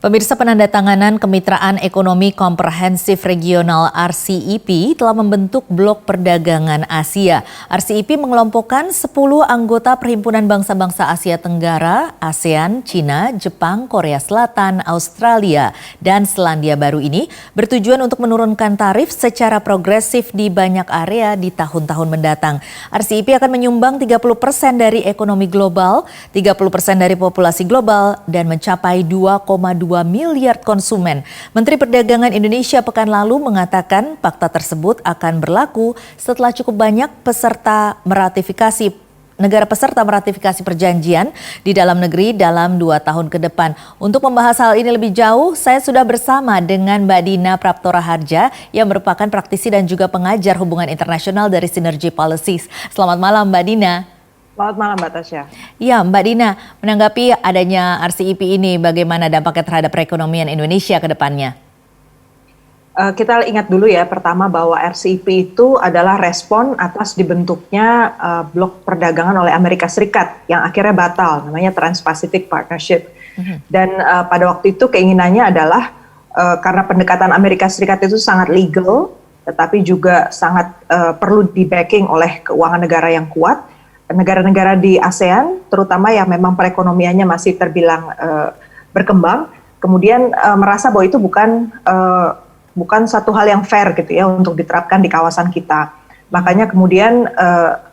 Pemirsa, penandatanganan Kemitraan Ekonomi Komprehensif Regional (RCEP) telah membentuk Blok Perdagangan Asia. RCEP mengelompokkan 10 anggota Perhimpunan Bangsa-Bangsa Asia Tenggara, ASEAN, Cina, Jepang, Korea Selatan, Australia, dan Selandia Baru ini bertujuan untuk menurunkan tarif secara progresif di banyak area di tahun-tahun mendatang. RCEP akan menyumbang 30% dari ekonomi global, 30% dari populasi global, dan mencapai 2,2 miliar konsumen. Menteri Perdagangan Indonesia pekan lalu mengatakan fakta tersebut akan berlaku setelah cukup banyak negara peserta meratifikasi perjanjian di dalam negeri dalam 2 tahun ke depan. Untuk membahas hal ini lebih jauh, saya sudah bersama dengan Mbak Dina Praptora Harja yang merupakan praktisi dan juga pengajar hubungan internasional dari Synergy Policies. Selamat malam Mbak Dina. Selamat malam Mbak Tasya. Ya Mbak Dina, menanggapi adanya RCEP ini, bagaimana dampaknya terhadap perekonomian Indonesia ke depannya? Kita ingat dulu ya pertama bahwa RCEP itu adalah respon atas dibentuknya blok perdagangan oleh Amerika Serikat yang akhirnya batal, namanya Trans-Pacific Partnership. Dan pada waktu itu keinginannya adalah karena pendekatan Amerika Serikat itu sangat legal, tetapi juga sangat perlu di-backing oleh keuangan negara yang kuat. Negara-negara di ASEAN, terutama yang memang perekonomiannya masih terbilang berkembang, kemudian merasa bahwa itu bukan satu hal yang fair gitu ya untuk diterapkan di kawasan kita. Makanya kemudian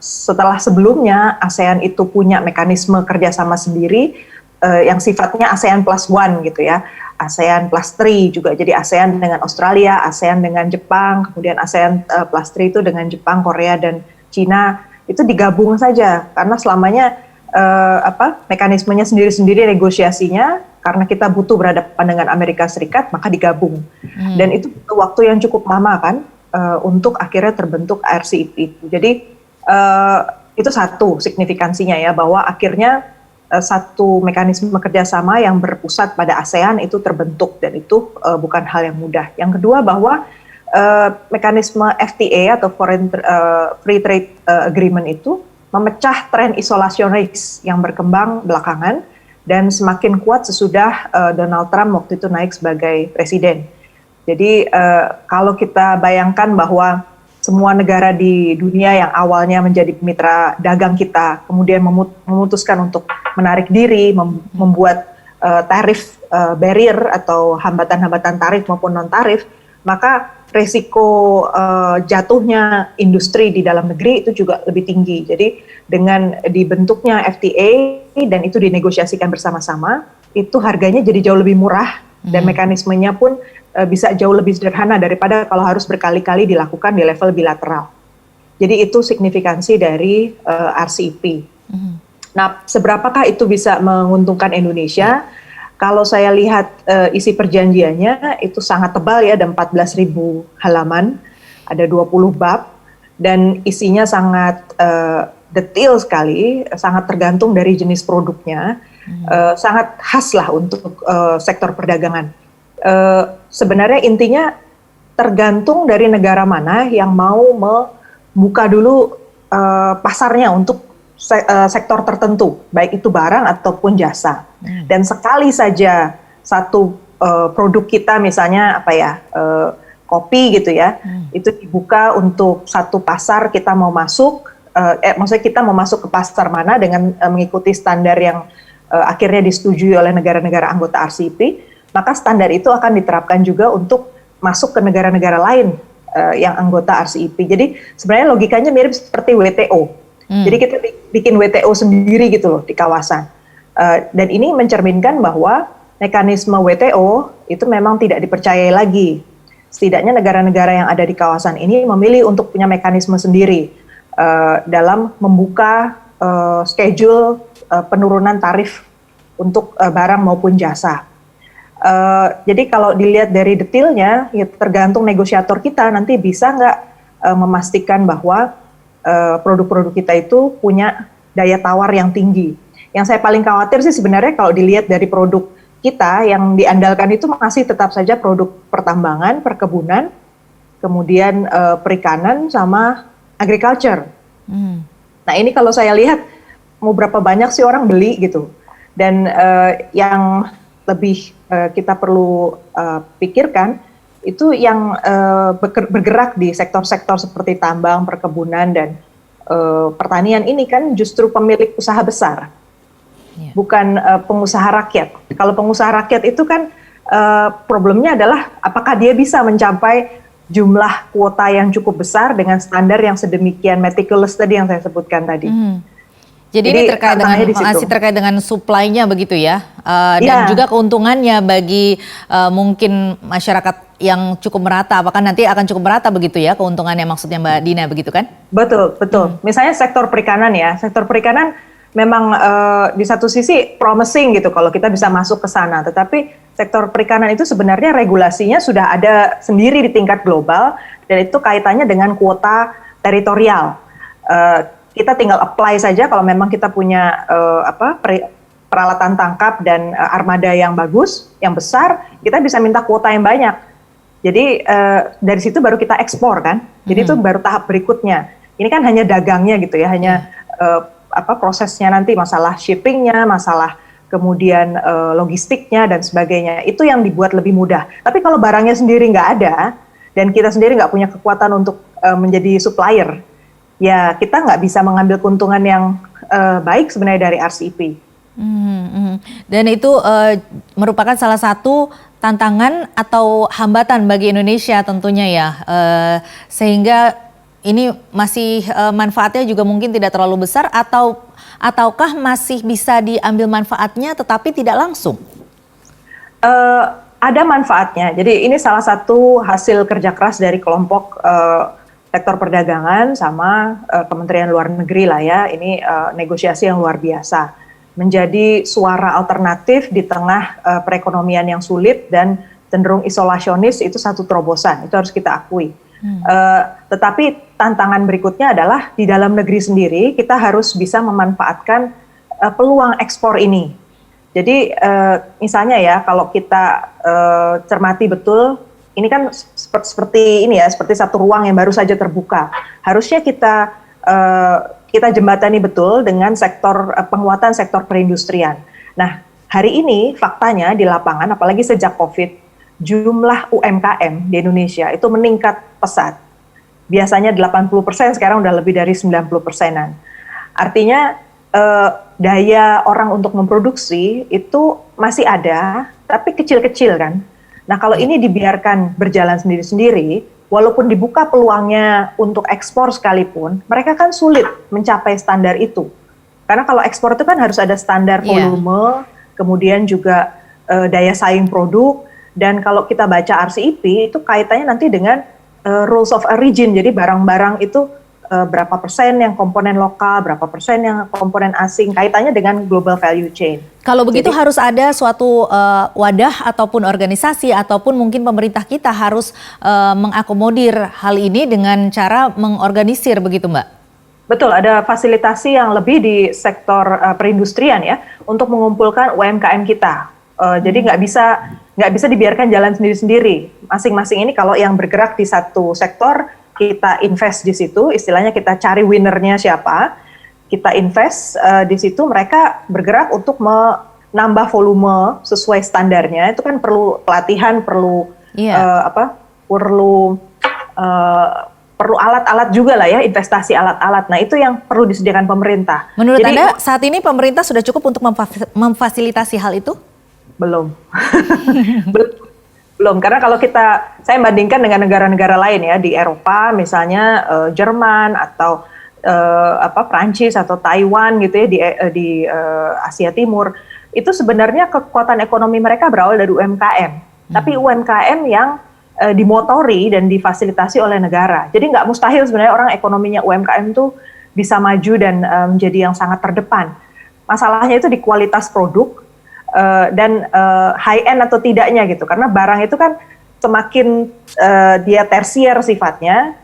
setelah sebelumnya ASEAN itu punya mekanisme kerjasama sendiri yang sifatnya ASEAN plus one gitu ya, ASEAN plus 3 juga, jadi ASEAN dengan Australia, ASEAN dengan Jepang, kemudian ASEAN plus 3 itu dengan Jepang, Korea, dan Cina. Itu digabung saja karena selamanya mekanismenya sendiri-sendiri negosiasinya, karena kita butuh berhadapan dengan Amerika Serikat maka digabung. Dan itu butuh waktu yang cukup lama kan untuk akhirnya terbentuk RCEP itu. Jadi itu satu signifikansinya ya, bahwa akhirnya satu mekanisme kerjasama yang berpusat pada ASEAN itu terbentuk, dan itu bukan hal yang mudah. Yang kedua bahwa mekanisme FTA atau Foreign Free Trade Agreement itu memecah tren isolasionis yang berkembang belakangan dan semakin kuat sesudah Donald Trump waktu itu naik sebagai presiden. Jadi kalau kita bayangkan bahwa semua negara di dunia yang awalnya menjadi mitra dagang kita kemudian memutuskan untuk menarik diri, membuat tarif barrier atau hambatan-hambatan tarif maupun non-tarif, maka resiko jatuhnya industri di dalam negeri itu juga lebih tinggi. Jadi dengan dibentuknya FTA dan itu dinegosiasikan bersama-sama, itu harganya jadi jauh lebih murah dan mekanismenya pun bisa jauh lebih sederhana daripada kalau harus berkali-kali dilakukan di level bilateral. Jadi itu signifikansi dari RCEP. Nah, seberapakah itu bisa menguntungkan Indonesia? Kalau saya lihat isi perjanjiannya itu sangat tebal ya, ada 14.000 halaman, ada 20 bab, dan isinya sangat detail sekali, sangat tergantung dari jenis produknya, sangat khas lah untuk sektor perdagangan. Sebenarnya intinya tergantung dari negara mana yang mau membuka dulu pasarnya untuk sektor tertentu, baik itu barang ataupun jasa. Dan sekali saja satu produk kita, misalnya kopi gitu ya, itu dibuka untuk satu pasar, kita mau masuk, maksudnya kita mau masuk ke pasar mana dengan mengikuti standar yang akhirnya disetujui oleh negara-negara anggota RCEP, maka standar itu akan diterapkan juga untuk masuk ke negara-negara lain yang anggota RCEP. Jadi sebenarnya logikanya mirip seperti WTO. Jadi kita bikin WTO sendiri gitu loh di kawasan. Dan ini mencerminkan bahwa mekanisme WTO itu memang tidak dipercayai lagi. Setidaknya negara-negara yang ada di kawasan ini memilih untuk punya mekanisme sendiri dalam membuka schedule penurunan tarif untuk barang maupun jasa. Jadi kalau dilihat dari detailnya, ya tergantung negosiator kita nanti bisa nggak memastikan bahwa produk-produk kita itu punya daya tawar yang tinggi. Yang saya paling khawatir sih sebenarnya kalau dilihat dari produk kita yang diandalkan itu masih tetap saja produk pertambangan, perkebunan, kemudian perikanan sama agriculture. Nah ini kalau saya lihat mau berapa banyak sih orang beli gitu. Dan yang lebih kita perlu pikirkan itu yang bergerak di sektor-sektor seperti tambang, perkebunan, dan pertanian ini kan justru pemilik usaha besar, bukan pengusaha rakyat. Kalau pengusaha rakyat itu kan problemnya adalah apakah dia bisa mencapai jumlah kuota yang cukup besar dengan standar yang sedemikian meticulous tadi yang saya sebutkan tadi. Jadi ini masih terkait dengan supply-nya begitu ya, dan juga keuntungannya bagi mungkin masyarakat yang cukup merata. Apakah nanti akan cukup merata begitu ya keuntungannya, maksudnya Mbak Dina begitu kan? Betul. Misalnya sektor perikanan ya, sektor perikanan memang di satu sisi promising gitu kalau kita bisa masuk ke sana. Tetapi sektor perikanan itu sebenarnya regulasinya sudah ada sendiri di tingkat global dan itu kaitannya dengan kuota teritorial. Kita tinggal apply saja kalau memang kita punya peralatan tangkap dan armada yang bagus, yang besar, kita bisa minta kuota yang banyak. Jadi dari situ baru kita ekspor kan. Jadi itu baru tahap berikutnya. Ini kan hanya dagangnya gitu ya, hanya prosesnya nanti, masalah shippingnya, masalah kemudian logistiknya dan sebagainya. Itu yang dibuat lebih mudah. Tapi kalau barangnya sendiri nggak ada dan kita sendiri nggak punya kekuatan untuk menjadi supplier, ya kita nggak bisa mengambil keuntungan yang baik sebenarnya dari RCEP. Dan itu merupakan salah satu tantangan atau hambatan bagi Indonesia tentunya ya, sehingga ini masih manfaatnya juga mungkin tidak terlalu besar, ataukah masih bisa diambil manfaatnya tetapi tidak langsung? Ada manfaatnya. Jadi ini salah satu hasil kerja keras dari kelompok sektor perdagangan sama Kementerian Luar Negeri lah ya. Ini negosiasi yang luar biasa. Menjadi suara alternatif di tengah perekonomian yang sulit dan cenderung isolasionis, itu satu terobosan. Itu harus kita akui. Tetapi tantangan berikutnya adalah di dalam negeri sendiri kita harus bisa memanfaatkan peluang ekspor ini. Jadi misalnya ya kalau kita cermati betul, ini kan seperti ini ya, seperti satu ruang yang baru saja terbuka. Harusnya kita jembatani betul dengan penguatan sektor perindustrian. Nah, hari ini faktanya di lapangan, apalagi sejak COVID, jumlah UMKM di Indonesia itu meningkat pesat. Biasanya 80%, sekarang udah lebih dari 90%-an. Artinya daya orang untuk memproduksi itu masih ada, tapi kecil-kecil kan. Nah, kalau ini dibiarkan berjalan sendiri-sendiri, walaupun dibuka peluangnya untuk ekspor sekalipun, mereka kan sulit mencapai standar itu. Karena kalau ekspor itu kan harus ada standar volume, kemudian juga daya saing produk, dan kalau kita baca RCEP itu kaitannya nanti dengan rules of origin, jadi barang-barang itu berapa persen yang komponen lokal, berapa persen yang komponen asing, kaitannya dengan global value chain. Kalau begitu harus ada suatu wadah ataupun organisasi ataupun mungkin pemerintah kita harus mengakomodir hal ini dengan cara mengorganisir begitu Mbak? Betul, ada fasilitasi yang lebih di sektor perindustrian ya untuk mengumpulkan UMKM kita. Jadi nggak bisa dibiarkan jalan sendiri-sendiri. Masing-masing ini kalau yang bergerak di satu sektor, kita invest di situ, istilahnya kita cari winnernya siapa, kita invest di situ, mereka bergerak untuk menambah volume sesuai standarnya. Itu kan perlu pelatihan, perlu perlu alat-alat juga lah ya, investasi alat-alat. Nah itu yang perlu disediakan pemerintah. Menurut Anda saat ini pemerintah sudah cukup untuk memfasilitasi hal itu? Belum. Belum, karena kalau saya bandingkan dengan negara-negara lain ya, di Eropa misalnya Jerman atau Prancis atau Taiwan gitu ya, di Asia Timur, itu sebenarnya kekuatan ekonomi mereka berawal dari UMKM. Tapi UMKM yang dimotori dan difasilitasi oleh negara. Jadi nggak mustahil sebenarnya orang ekonominya UMKM itu bisa maju dan menjadi yang sangat terdepan. Masalahnya itu di kualitas produk, dan high end atau tidaknya gitu, karena barang itu kan semakin dia tersier sifatnya,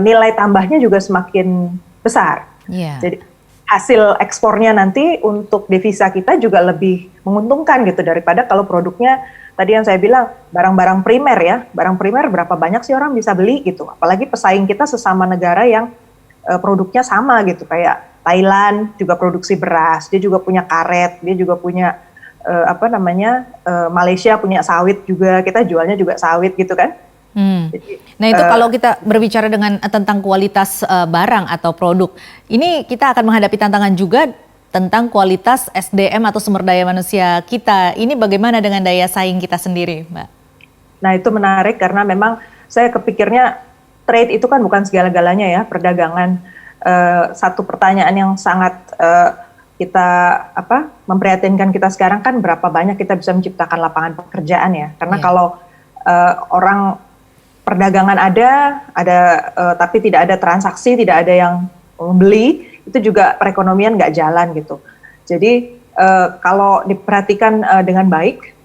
nilai tambahnya juga semakin besar. Jadi hasil ekspornya nanti untuk devisa kita juga lebih menguntungkan gitu daripada kalau produknya tadi yang saya bilang barang-barang primer ya, barang primer berapa banyak sih orang bisa beli gitu, apalagi pesaing kita sesama negara yang produknya sama gitu, kayak Thailand juga produksi beras, dia juga punya karet, dia juga punya Malaysia punya sawit juga, kita jualnya juga sawit gitu kan. Nah itu kalau kita berbicara tentang kualitas barang atau produk, ini kita akan menghadapi tantangan juga tentang kualitas SDM atau sumber daya manusia kita. Ini bagaimana dengan daya saing kita sendiri, Mbak? Nah itu menarik karena memang saya kepikirnya trade itu kan bukan segala-galanya ya, perdagangan. Satu pertanyaan yang sangat kita memprihatinkan kita sekarang kan berapa banyak kita bisa menciptakan lapangan pekerjaan ya. Karena kalau orang perdagangan ada tapi tidak ada transaksi, tidak ada yang membeli, itu juga perekonomian nggak jalan gitu. Jadi kalau diperhatikan dengan baik,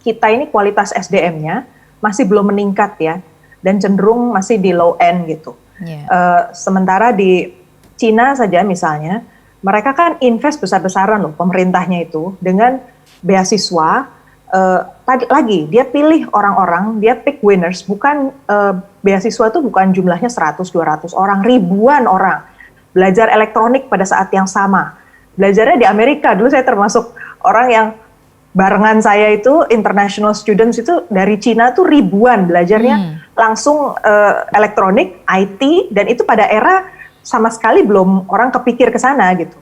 kita ini kualitas SDM-nya masih belum meningkat ya, dan cenderung masih di low end gitu. Sementara di Cina saja misalnya, mereka kan invest besar-besaran loh pemerintahnya itu dengan beasiswa. Lagi dia pilih orang-orang, dia pick winners, bukan beasiswa itu bukan jumlahnya 100-200 orang, ribuan orang belajar elektronik pada saat yang sama. Belajarnya di Amerika, dulu saya termasuk orang yang barengan saya itu international students itu dari Cina tuh ribuan belajarnya langsung elektronik, IT, dan itu pada era sama sekali belum orang kepikir ke sana gitu.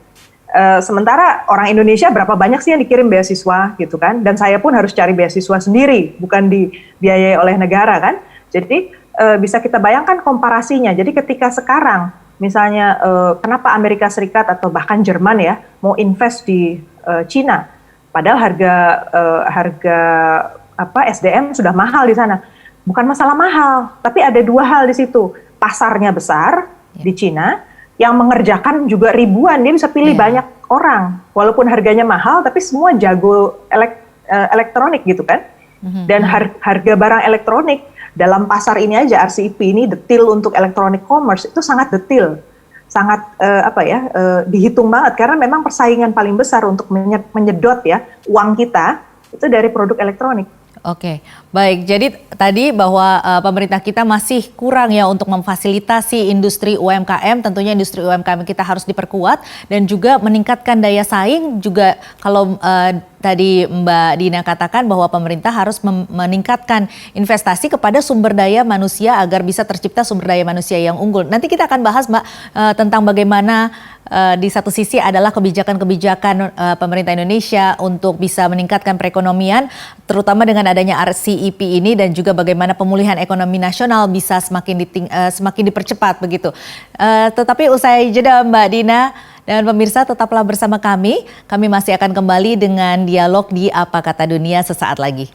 Sementara orang Indonesia berapa banyak sih yang dikirim beasiswa gitu kan, dan saya pun harus cari beasiswa sendiri, bukan dibiayai oleh negara kan. Jadi bisa kita bayangkan komparasinya. Jadi ketika sekarang misalnya kenapa Amerika Serikat atau bahkan Jerman ya mau invest di Cina, padahal harga SDM sudah mahal di sana. Bukan masalah mahal, tapi ada dua hal di situ. Pasarnya besar di Cina, yang mengerjakan juga ribuan, dia bisa pilih banyak orang. Walaupun harganya mahal, tapi semua jago elektronik gitu kan. Dan harga barang elektronik dalam pasar ini aja, RCEP ini detail untuk electronic commerce, itu sangat detail. Sangat dihitung banget, karena memang persaingan paling besar untuk menyedot ya uang kita, itu dari produk elektronik. Oke, baik. Jadi tadi bahwa pemerintah kita masih kurang ya untuk memfasilitasi industri UMKM. Tentunya industri UMKM kita harus diperkuat dan juga meningkatkan daya saing. Juga kalau tadi Mbak Dina katakan bahwa pemerintah harus meningkatkan investasi kepada sumber daya manusia agar bisa tercipta sumber daya manusia yang unggul. Nanti kita akan bahas Mbak tentang bagaimana di satu sisi adalah kebijakan-kebijakan pemerintah Indonesia untuk bisa meningkatkan perekonomian, terutama dengan adanya RCEP ini, dan juga bagaimana pemulihan ekonomi nasional bisa semakin dipercepat begitu. Tetapi usai jeda Mbak Dina dan pemirsa, tetaplah bersama kami. Kami masih akan kembali dengan dialog di Apa Kata Dunia sesaat lagi.